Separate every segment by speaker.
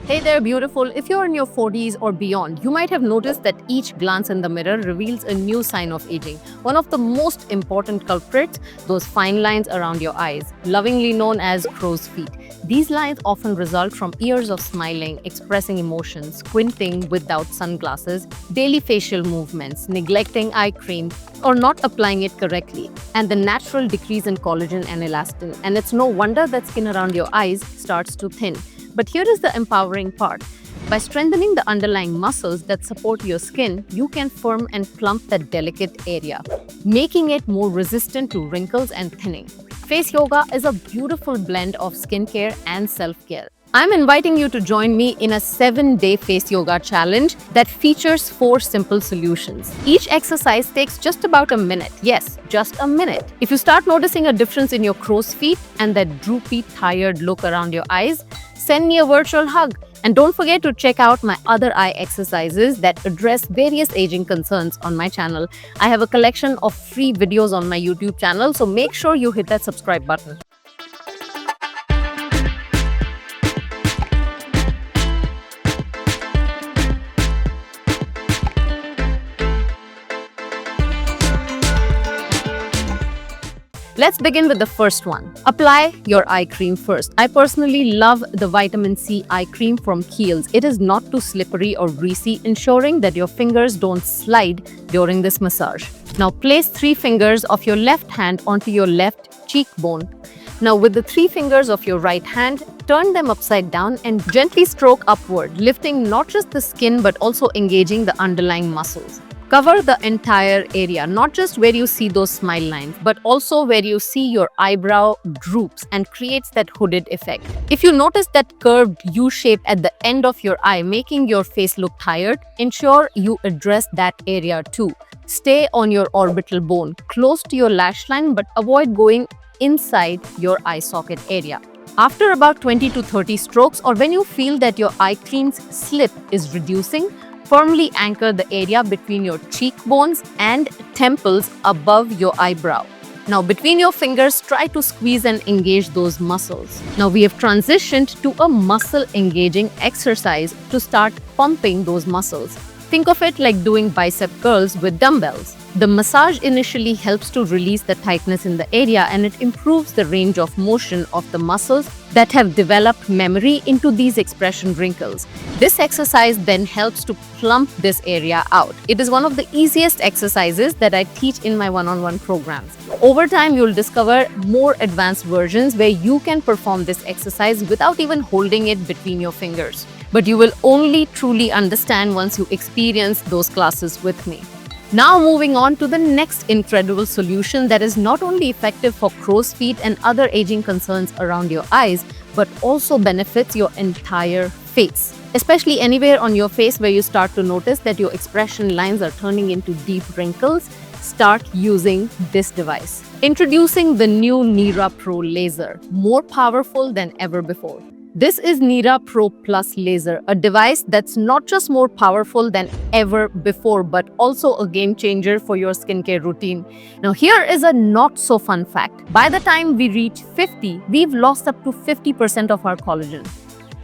Speaker 1: Hey there, beautiful. If you're in your 40s or beyond, you might have noticed that each glance in the mirror reveals a new sign of aging. One of the most important culprits, those fine lines around your eyes, lovingly known as crow's feet. These lines often result from years of smiling, expressing emotions, squinting without sunglasses, daily facial movements, neglecting eye cream, or not applying it correctly, and the natural decrease in collagen and elastin. And it's no wonder that skin around your eyes starts to thin. But here is the empowering part. By strengthening the underlying muscles that support your skin, you can firm and plump that delicate area, making it more resistant to wrinkles and thinning. Face yoga is a beautiful blend of skincare and self-care. I'm inviting you to join me in a 7-day face yoga challenge that features 4 simple solutions. Each exercise takes just about a minute. Yes, just a minute. If you start noticing a difference in your crow's feet and that droopy, tired look around your eyes, send me a virtual hug. And don't forget to check out my other eye exercises that address various aging concerns on my channel. I have a collection of free videos on my YouTube channel, so make sure you hit that subscribe button. Let's begin with the first one. Apply your eye cream first. I personally love the vitamin C eye cream from Kiehl's. It is not too slippery or greasy, ensuring that your fingers don't slide during this massage. Now place 3 fingers of your left hand onto your left cheekbone. Now with the 3 fingers of your right hand, turn them upside down and gently stroke upward, lifting not just the skin but also engaging the underlying muscles. Cover the entire area, not just where you see those smile lines, but also where you see your eyebrow droops and creates that hooded effect. If you notice that curved U shape at the end of your eye, making your face look tired, ensure you address that area too. Stay on your orbital bone, close to your lash line, but avoid going inside your eye socket area. After about 20 to 30 strokes, or when you feel that your eye cream's slip is reducing, firmly anchor the area between your cheekbones and temples above your eyebrow. Now, between your fingers, try to squeeze and engage those muscles. Now, we have transitioned to a muscle-engaging exercise to start pumping those muscles. Think of it like doing bicep curls with dumbbells. The massage initially helps to release the tightness in the area, and it improves the range of motion of the muscles that have developed memory into these expression wrinkles. This exercise then helps to plump this area out. It is one of the easiest exercises that I teach in my one-on-one programs. Over time, you'll discover more advanced versions where you can perform this exercise without even holding it between your fingers. But you will only truly understand once you experience those classes with me. Now moving on to the next incredible solution that is not only effective for crow's feet and other aging concerns around your eyes, but also benefits your entire face. Especially anywhere on your face where you start to notice that your expression lines are turning into deep wrinkles, start using this device. Introducing the new NIRA Pro Laser, more powerful than ever before. This is NIRA Pro Plus Laser, a device that's not just more powerful than ever before, but also a game changer for your skincare routine. Now, here is a not so fun fact. By the time we reach 50, we've lost up to 50% of our collagen.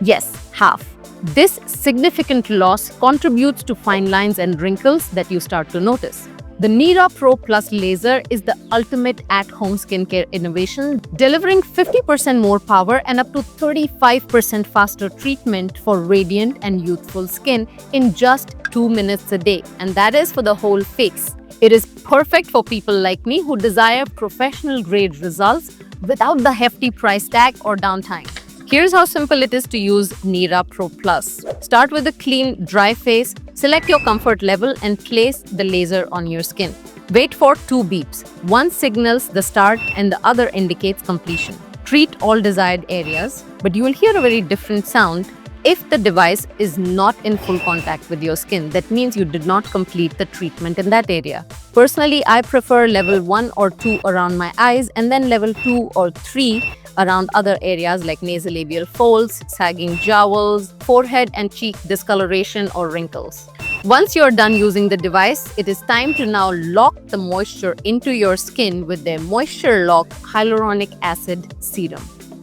Speaker 1: Yes, half. This significant loss contributes to fine lines and wrinkles that you start to notice. The NIRA Pro Plus Laser is the ultimate at-home skincare innovation, delivering 50% more power and up to 35% faster treatment for radiant and youthful skin in just 2 minutes a day. And that is for the whole face. It is perfect for people like me who desire professional-grade results without the hefty price tag or downtime. Here's how simple it is to use NIRA Pro Plus. Start with a clean, dry face. Select your comfort level and place the laser on your skin. Wait for 2 beeps. One signals the start and the other indicates completion. Treat all desired areas, but you will hear a very different sound if the device is not in full contact with your skin. That means you did not complete the treatment in that area. Personally, I prefer level 1 or 2 around my eyes and then level 2 or 3 around other areas like nasolabial folds, sagging jowls, forehead and cheek discoloration or wrinkles. Once you're done using the device, it is time to now lock the moisture into your skin with their Moisture Lock Hyaluronic Acid Serum.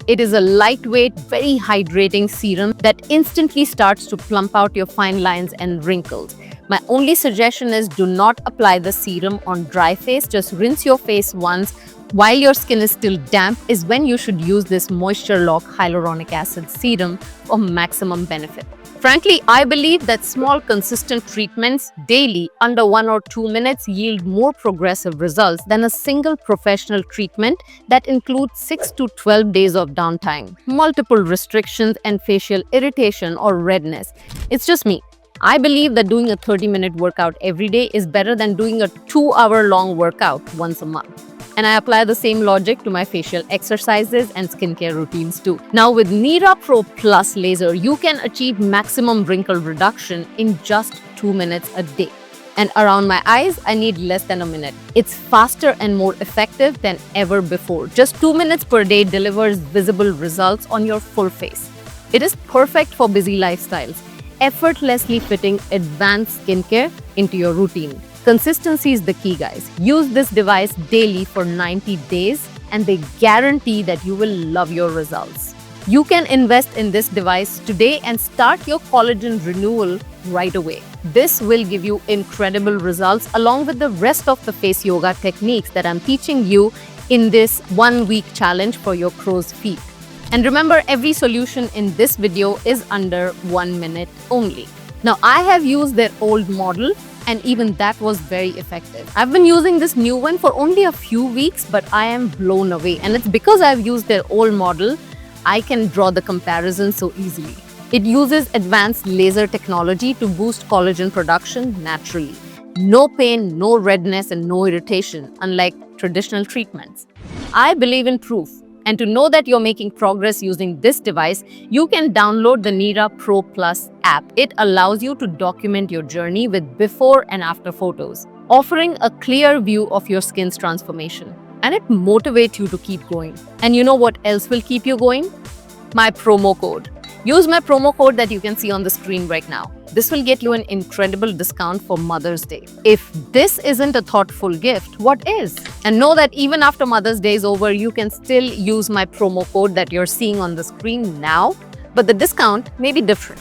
Speaker 1: It is a lightweight, very hydrating serum that instantly starts to plump out your fine lines and wrinkles. My only suggestion is do not apply the serum on dry face. Just rinse your face once while your skin is still damp is when you should use this Moisture Lock Hyaluronic Acid Serum for maximum benefit. Frankly, I believe that small consistent treatments daily under 1 or 2 minutes yield more progressive results than a single professional treatment that includes 6 to 12 days of downtime, multiple restrictions and facial irritation or redness. It's just me. I believe that doing a 30-minute workout every day is better than doing a 2-hour-long workout once a month. And I apply the same logic to my facial exercises and skincare routines too. Now with NIRA Pro Plus Laser, you can achieve maximum wrinkle reduction in just 2 minutes a day. And around my eyes, I need less than a minute. It's faster and more effective than ever before. Just 2 minutes per day delivers visible results on your full face. It is perfect for busy lifestyles, effortlessly fitting advanced skincare into your routine. Consistency is the key, guys. Use this device daily for 90 days and they guarantee that you will love your results. You can invest in this device today and start your collagen renewal right away. This will give you incredible results along with the rest of the face yoga techniques that I'm teaching you in this 1-week challenge for your crow's feet. And remember, every solution in this video is under 1 minute only. Now, I have used their old model and even that was very effective. I've been using this new one for only a few weeks, but I am blown away. And it's because I've used their old model, I can draw the comparison so easily. It uses advanced laser technology to boost collagen production naturally. No pain, no redness, and no irritation, unlike traditional treatments. I believe in proof. And to know that you're making progress using this device, you can download the NIRA Pro Plus app. It allows you to document your journey with before and after photos, offering a clear view of your skin's transformation. And it motivates you to keep going. And you know what else will keep you going? My promo code. Use my promo code that you can see on the screen right now. This will get you an incredible discount for Mother's Day. If this isn't a thoughtful gift, what is? And know that even after Mother's Day is over, you can still use my promo code that you're seeing on the screen now, but the discount may be different.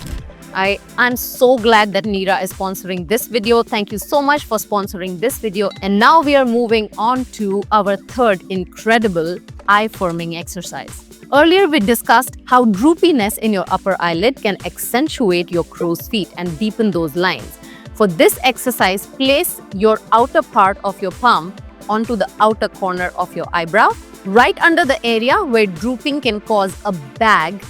Speaker 1: I'm so glad that NIRA is sponsoring this video. Thank you so much for sponsoring this video. And now we are moving on to our third incredible eye-firming exercise. Earlier, we discussed how droopiness in your upper eyelid can accentuate your crow's feet and deepen those lines. For this exercise, place your outer part of your palm onto the outer corner of your eyebrow, right under the area where drooping can cause a bag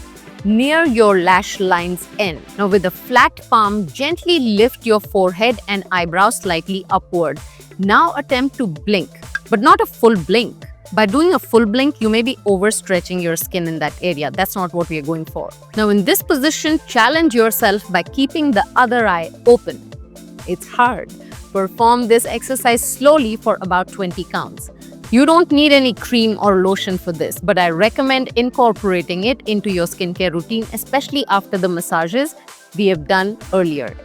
Speaker 1: near your lash line's end. Now, with a flat palm, gently lift your forehead and eyebrows slightly upward. Now attempt to blink, but not a full blink. By doing a full blink, you may be overstretching your skin in that area. That's not what we are going for. Now, in this position, challenge yourself by keeping the other eye open. It's hard. Perform this exercise slowly for about 20 counts. You don't need any cream or lotion for this, but I recommend incorporating it into your skincare routine, especially after the massages we have done earlier.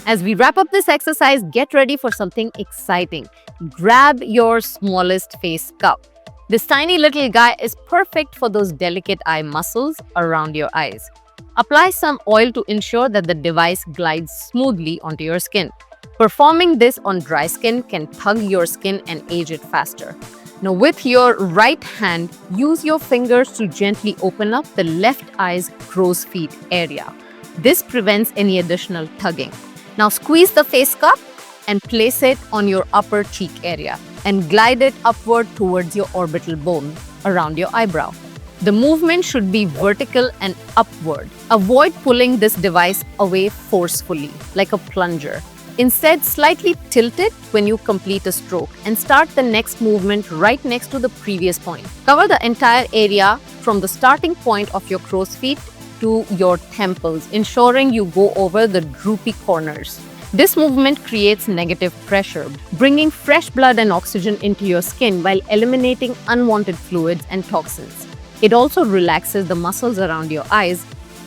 Speaker 1: As we wrap up this exercise, get ready for something exciting. Grab your smallest face cup. This tiny little guy is perfect for those delicate eye muscles around your eyes. Apply some oil to ensure that the device glides smoothly onto your skin. Performing this on dry skin can tug your skin and age it faster. Now, with your right hand, use your fingers to gently open up the left eye's crow's feet area. This prevents any additional tugging. Now squeeze the face cup and place it on your upper cheek area and glide it upward towards your orbital bone around your eyebrow. The movement should be vertical and upward. Avoid pulling this device away forcefully, like a plunger. Instead, slightly tilt it when you complete a stroke and start the next movement right next to the previous point. Cover the entire area from the starting point of your crow's feet to your temples, ensuring you go over the droopy corners. This movement creates negative pressure, bringing fresh blood and oxygen into your skin while eliminating unwanted fluids and toxins. It also relaxes the muscles around your eyes,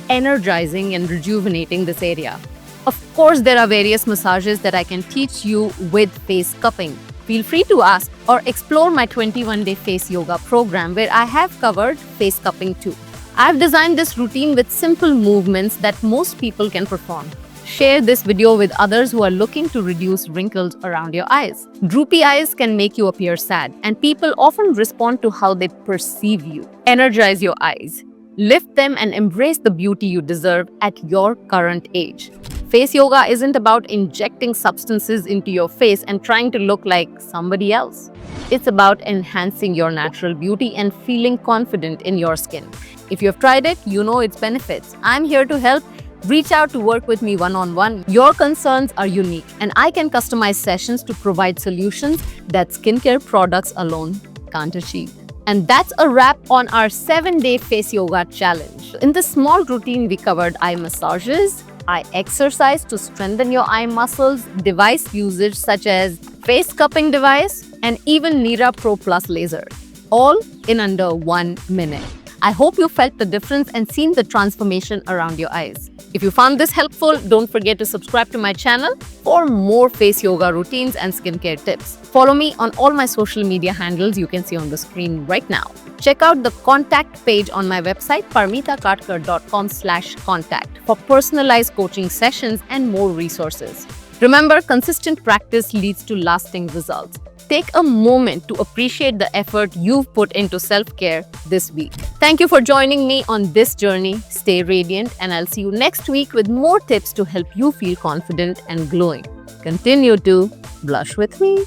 Speaker 1: energizing and rejuvenating this area. Of course, there are various massages that I can teach you with face cupping. Feel free to ask or explore my 21-day face yoga program where I have covered face cupping too. I've designed this routine with simple movements that most people can perform. Share this video with others who are looking to reduce wrinkles around your eyes. Droopy eyes can make you appear sad, and people often respond to how they perceive you. Energize your eyes. Lift them and embrace the beauty you deserve at your current age. Face yoga isn't about injecting substances into your face and trying to look like somebody else. It's about enhancing your natural beauty and feeling confident in your skin. If you have tried it, you know its benefits. I'm here to help. Reach out to work with me one-on-one. Your concerns are unique, and I can customize sessions to provide solutions that skincare products alone can't achieve. And that's a wrap on our 7-day face yoga challenge. In this small routine, we covered eye massages, eye exercise to strengthen your eye muscles, device usage such as face cupping device, and even NIRA Pro Laser, all in under 1 minute. I hope you felt the difference and seen the transformation around your eyes. If you found this helpful, don't forget to subscribe to my channel for more face yoga routines and skincare tips. Follow me on all my social media handles you can see on the screen right now. Check out the contact page on my website parmitakatkar.com/contact for personalized coaching sessions and more resources. Remember, consistent practice leads to lasting results. Take a moment to appreciate the effort you've put into self-care this week. Thank you for joining me on this journey. Stay radiant, and I'll see you next week with more tips to help you feel confident and glowing. Continue to blush with me.